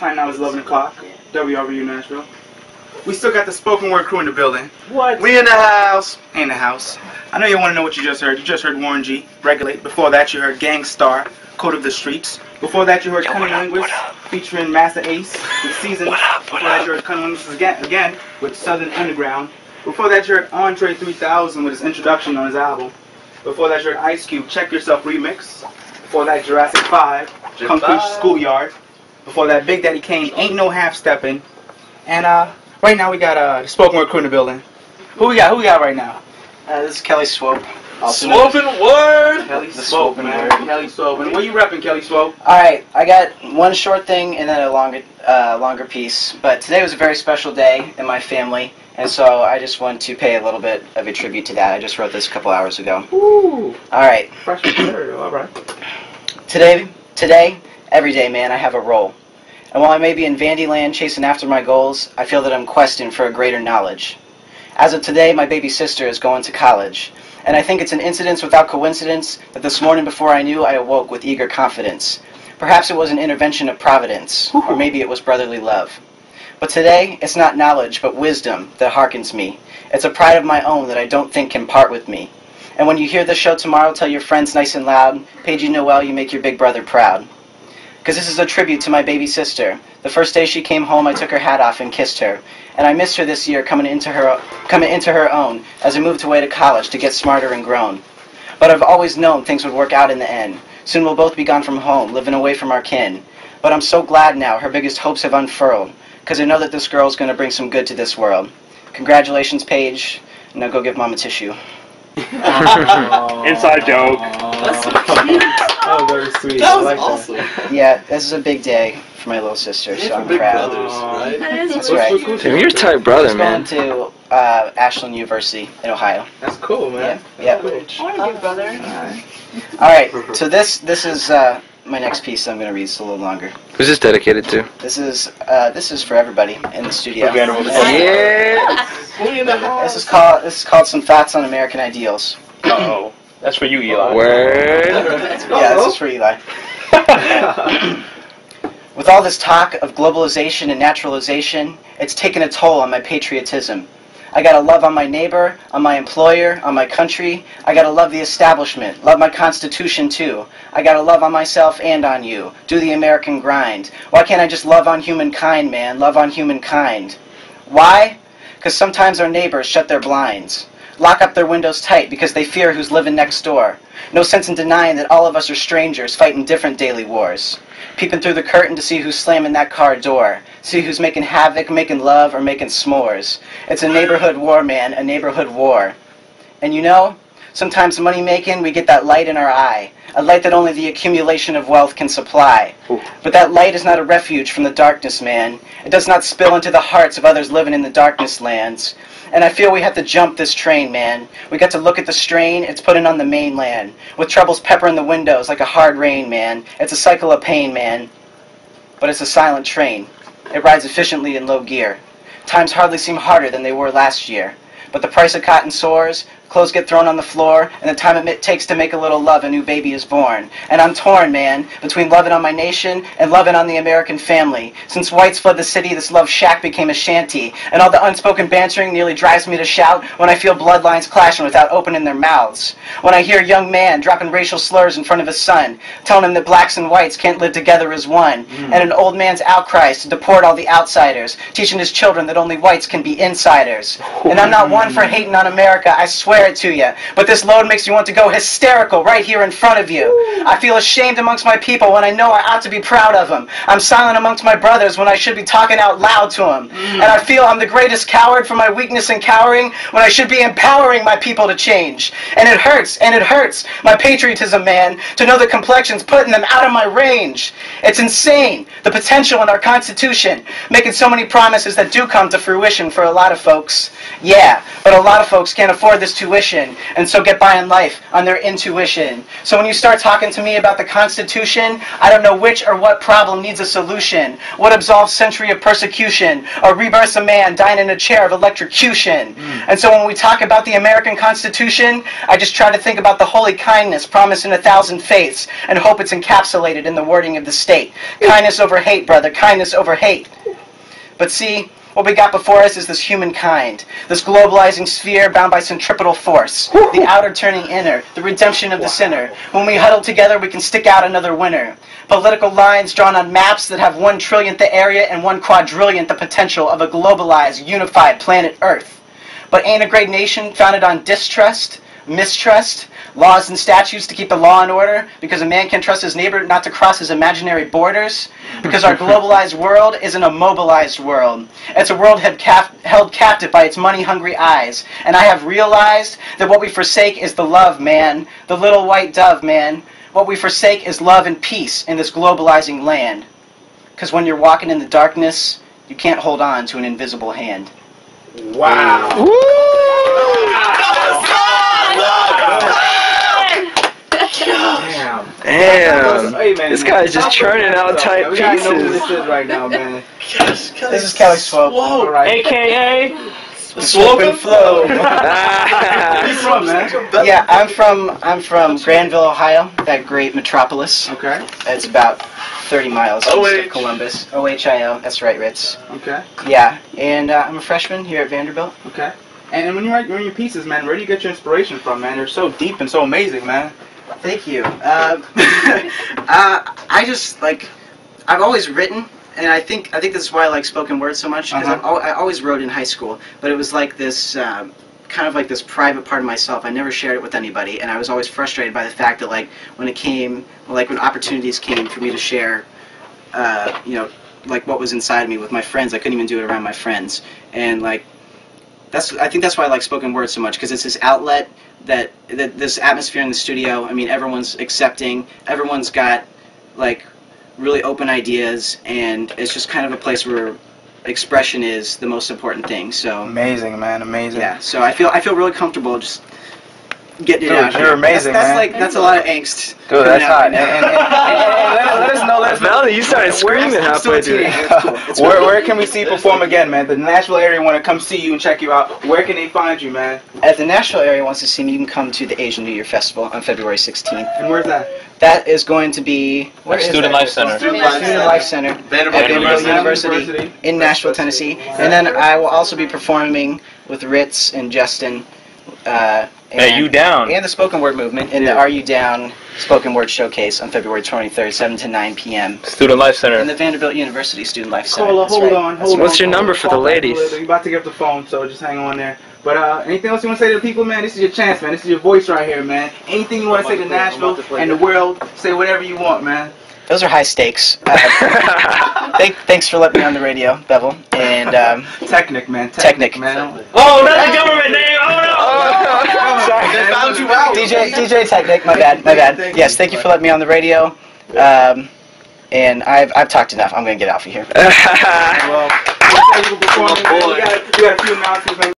Time now is 11 o'clock. WRVU Nashville. We still got the spoken word crew in the building. What? We in the house. In the house. I know you want to know what you just heard. You just heard Warren G. Regulate. Before that, you heard Gangstar, Code of the Streets. Before that, you heard Cunning Linguist featuring Master Ace with Seasons. Before that, you heard Cunning Linguist again with Southern Underground. Before that, you heard Andre 3000 with his introduction on his album. Before that, you heard Ice Cube, Check Yourself Remix. Before that, Jurassic 5, Concrete Schoolyard. Before that, Big Daddy Kane, Ain't No Half Steppin'. And right now we got spoken word crew in the building. Who we got right now? This is Kelly Swope. Swopen word! Kelly Swope, man. Kelly Swope. And what you repping, Kelly Swope? Alright, I got one short thing and then a longer piece. But today was a very special day in my family, and so I just want to pay a little bit of a tribute to that. I just wrote this a couple hours ago. Ooh. Alright. Fresh material, alright. Today, every day, man, I have a role. And while I may be in Vandyland chasing after my goals, I feel that I'm questing for a greater knowledge. As of today, my baby sister is going to college. And I think it's an incident without coincidence that this morning before I knew, I awoke with eager confidence. Perhaps it was an intervention of providence, or maybe it was brotherly love. But today, it's not knowledge, but wisdom that hearkens me. It's a pride of my own that I don't think can part with me. And when you hear the show tomorrow, tell your friends nice and loud, Paige Noel, you make your big brother proud. Because this is a tribute to my baby sister. The first day she came home, I took her hat off and kissed her. And I missed her this year coming into her own as I moved away to college to get smarter and grown. But I've always known things would work out in the end. Soon we'll both be gone from home, living away from our kin. But I'm so glad now her biggest hopes have unfurled, because I know that this girl's going to bring some good to this world. Congratulations, Paige. Now go give Mom a tissue. Inside joke. That's so cute. Oh, very sweet. That was I like awesome. Yeah, this is a big day for my little sister, so I'm Big proud. brothers, right? That is That's really right. Damn, you're a tight brother, She's man. going to Ashland University in Ohio. That's cool, man. Yeah. I want a big brother. Alright, so this is my next piece that I'm going to read. It's a little longer. Who's this dedicated to? This is for everybody in the studio. Yeah. This is called Some Thoughts on American Ideals. Uh-oh. That's for you, Eli. Word. Yeah, this is for Eli. With all this talk of globalization and naturalization, it's taken a toll on my patriotism. I gotta love on my neighbor, on my employer, on my country. I gotta love the establishment, love my Constitution too. I gotta love on myself and on you. Do the American grind. Why can't I just love on humankind, man? Love on humankind. Why? Because sometimes our neighbors shut their blinds. Lock up their windows tight because they fear who's living next door. No sense in denying that all of us are strangers fighting different daily wars. Peeping through the curtain to see who's slamming that car door. See who's making havoc, making love, or making s'mores. It's a neighborhood war, man, a neighborhood war. And you know, sometimes money making, we get that light in our eye. A light that only the accumulation of wealth can supply. But that light is not a refuge from the darkness, man. It does not spill into the hearts of others living in the darkness lands. And I feel we have to jump this train, man. We got to look at the strain it's putting on the mainland. With troubles peppering the windows like a hard rain, man. It's a cycle of pain, man. But it's a silent train. It rides efficiently in low gear. Times hardly seem harder than they were last year. But the price of cotton soars, clothes get thrown on the floor, and the time it takes to make a little love, a new baby is born. And I'm torn, man, between loving on my nation and loving on the American family. Since whites fled the city, this love shack became a shanty. And all the unspoken bantering nearly drives me to shout when I feel bloodlines clashing without opening their mouths. When I hear a young man dropping racial slurs in front of his son, telling him that blacks and whites can't live together as one. And an old man's outcries to deport all the outsiders, teaching his children that only whites can be insiders. And I'm not one for hating on America, I swear it to you. But this load makes me want to go hysterical right here in front of you. I feel ashamed amongst my people when I know I ought to be proud of them. I'm silent amongst my brothers when I should be talking out loud to them. And I feel I'm the greatest coward for my weakness and cowering when I should be empowering my people to change. And it hurts, my patriotism, man, to know the complexion's putting them out of my range. It's insane, the potential in our Constitution, making so many promises that do come to fruition for a lot of folks. Yeah, but a lot of folks can't afford this tuition tuition, and so get by in life on their intuition. So when you start talking to me about the Constitution, I don't know which or what problem needs a solution. What absolves century of persecution, or rebirths a man dying in a chair of electrocution. And so when we talk about the American Constitution, I just try to think about the holy kindness promised in 1,000 faiths, and hope it's encapsulated in the wording of the state. Kindness over hate, brother, kindness over hate. But see, what we got before us is this humankind, this globalizing sphere bound by centripetal force, the outer turning inner, the redemption of the sinner. When we huddle together, we can stick out another winner. Political lines drawn on maps that have 1/1,000,000th the area and 1/4,000,000,000th the potential of a globalized, unified planet Earth. But ain't a great nation founded on distrust, mistrust, laws and statutes to keep the law in order, because a man can trust his neighbor not to cross his imaginary borders, because our globalized world isn't a mobilized world. It's a world held captive by its money-hungry eyes. And I have realized that what we forsake is the love, man, the little white dove, man. What we forsake is love and peace in this globalizing land. Because when you're walking in the darkness, you can't hold on to an invisible hand. Wow. Damn. Hey, man, This guy's just churning out tight we gotta know who this pieces. is right now, man. This is Kelly Swopen. All right. a.k.a. Swopen flow. Where you from, man? Yeah, I'm from Granville, Ohio, that great metropolis. Okay. It's about 30 miles east OH. of Columbus. OHIO, that's right, Ritz. Okay. Yeah, and I'm a freshman here at Vanderbilt. Okay. And when you write your pieces, man, where do you get your inspiration from, man? They're so deep and so amazing, man. Thank you. I just, like, I've always written, and I think this is why I like spoken word so much, because I always wrote in high school, but it was like this, kind of like this private part of myself. I never shared it with anybody, and I was always frustrated by the fact that, like, when opportunities came for me to share, you know, like what was inside of me with my friends, I couldn't even do it around my friends. And, like, I think that's why I like spoken word so much, because it's this outlet that this atmosphere in the studio. I mean, everyone's accepting, everyone's got like really open ideas, and it's just kind of a place where expression is the most important thing. So Amazing, man. Amazing. yeah, so I feel really comfortable just getting it Dude, out. you're here. amazing, that's man. Like that's a lot of angst. Dude, coming that's out hot. right now. And let us know. Melanie, you started screaming I'm still a halfway through. teenager. It's cool. It's Where can we see you perform again, man? The Nashville area want to come see you and check you out. Where can they find you, man? If the Nashville area wants to see me, you can come to the Asian New Year Festival on February 16th. And where's that? That is going to be Student Life Center. Student Life Center at Vanderbilt University in Nashville, Tennessee. And then I will also be performing with Ritz and Justin. Hey, you down? And the Spoken Word Movement in the Are You Down Spoken Word Showcase on February 23rd, 7 to 9 p.m. Student Life in Center. the Vanderbilt University Student Life Center. Hold That's on, right. hold on. What's your number for the ladies? You're about to get off the phone, so just hang on there. But anything else you want to say to the people, man? This is your chance, man. This is your voice right here, man. Anything you want to say to Nashville and the world, say whatever you want, man. Those are high stakes. Thanks for letting me on the radio, Bevel. And Technic, man. Technic. man. Oh, not the government name! Oh no! sorry. They found you out. DJ Technic, my bad. Yes, thank you for letting me on the radio. And I've talked enough. I'm gonna get off of here. Well, we got a few announcements, man.